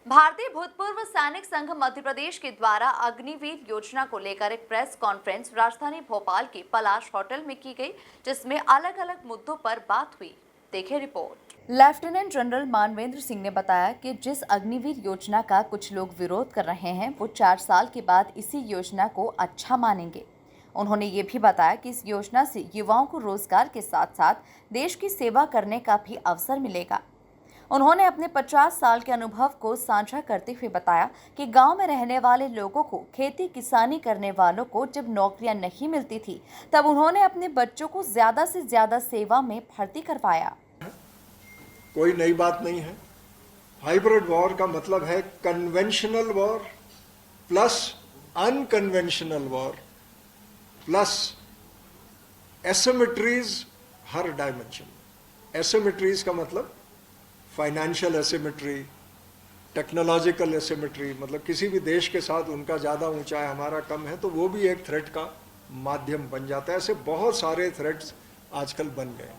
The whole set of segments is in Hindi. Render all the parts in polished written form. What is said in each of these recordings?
भारतीय भूतपूर्व सैनिक संघ मध्य प्रदेश के द्वारा अग्निवीर योजना को लेकर एक प्रेस कॉन्फ्रेंस राजधानी भोपाल के पलाश होटल में की गई, जिसमें अलग अलग मुद्दों पर बात हुई। देखिए report. Lieutenant general Manvendra Singh ने बताया कि जिस अग्निवीर योजना का कुछ लोग विरोध कर रहे हैं, वो 4 साल के बाद इसी योजना को अच्छा मानेंगे। उन्होंने ये भी बताया कि इस योजना से युवाओं को रोजगार के साथ साथ देश की सेवा करने का भी अवसर मिलेगा। उन्होंने अपने 50 साल के अनुभव को साझा करते हुए बताया कि गांव में रहने वाले लोगों को, खेती किसानी करने वालों को जब नौकरियां नहीं मिलती थी, तब उन्होंने अपने बच्चों को ज्यादा से ज्यादा सेवा में भर्ती करवाया। कोई नई बात नहीं है। हाइब्रिड वॉर का मतलब है conventional war plus unconventional war plus asymmetries हर डायमेंशन। एसिमेट्रीज का मतलब फाइनेंशियल एसिमेट्री, टेक्नोलॉजिकल एसिमेट्री, मतलब किसी भी देश के साथ उनका ज़्यादा ऊंचा है, हमारा कम है, तो वो भी एक थ्रेट का माध्यम बन जाता है। ऐसे बहुत सारे थ्रेट्स आजकल बन गए।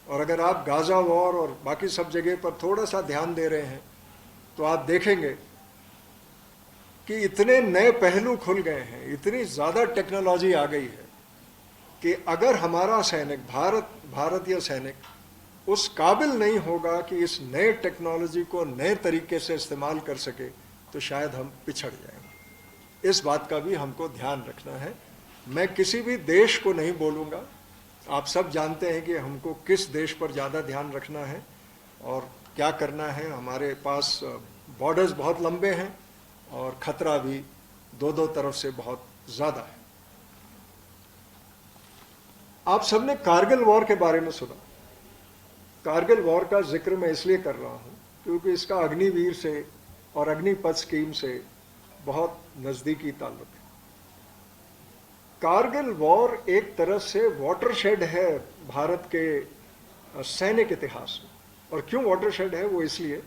और अगर आप गाज़ा वॉर और बाकी सब जगह पर थोड़ा सा ध्यान दे रहे हैं तो आप देखेंगे कि इतने नए पहलू खुल गए हैं, इतनी ज़्यादा टेक्नोलॉजी आ गई है कि अगर हमारा सैनिक, भारतीय सैनिक उस काबिल नहीं होगा कि इस नए टेक्नोलॉजी को नए तरीके से इस्तेमाल कर सके, तो शायद हम पिछड़ जाएंगे। इस बात का भी हमको ध्यान रखना है। मैं किसी भी देश को नहीं बोलूँगा, आप सब जानते हैं कि हमको किस देश पर ज़्यादा ध्यान रखना है और क्या करना है। हमारे पास बॉर्डर्स बहुत लंबे हैं और खतरा भी दो तरफ से बहुत ज़्यादा है। आप सबने कारगिल वॉर के बारे में सुना। कारगिल वॉर का जिक्र मैं इसलिए कर रहा हूँ क्योंकि इसका अग्निवीर से और अग्निपथ स्कीम से बहुत नज़दीकी ताल्लुक है। कारगिल वॉर एक तरह से वाटरशेड है भारत के सैनिक इतिहास में। और क्यों वाटरशेड है? वो इसलिए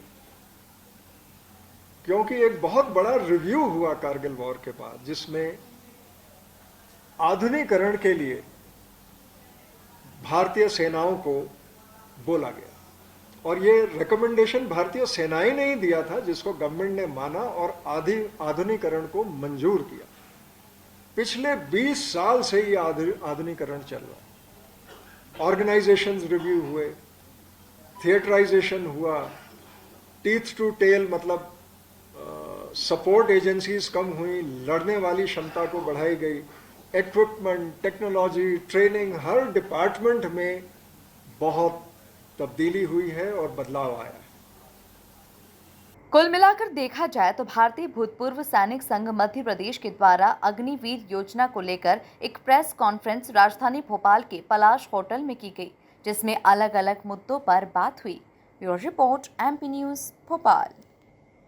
क्योंकि एक बहुत बड़ा रिव्यू हुआ कारगिल वॉर के बाद, जिसमें आधुनिकीकरण के लिए भारतीय सेनाओं को बोला गया। और ये रिकमेंडेशन भारतीय सेनाएं ने ही दिया था, जिसको गवर्नमेंट ने माना और आधुनिकीकरण को मंजूर किया। पिछले 20 साल से ये आधुनिकीकरण चल रहा है। ऑर्गेनाइजेशंस रिव्यू हुए, थिएटराइजेशन हुआ, टीथ टू टेल मतलब सपोर्ट एजेंसीज कम हुई, लड़ने वाली क्षमता को बढ़ाई गई, इक्विपमेंट, टेक्नोलॉजी, ट्रेनिंग, हर डिपार्टमेंट में बहुत तब्दीली हुई है और बदलाव आया है। कुल मिलाकर देखा जाए तो भारतीय भूतपूर्व सैनिक संघ मध्य प्रदेश के द्वारा अग्निवीर योजना को लेकर एक प्रेस कॉन्फ्रेंस राजधानी भोपाल के पलाश होटल में की गई, जिसमें अलग अलग मुद्दों पर बात हुई। Bureau report, MP news, Bhopal.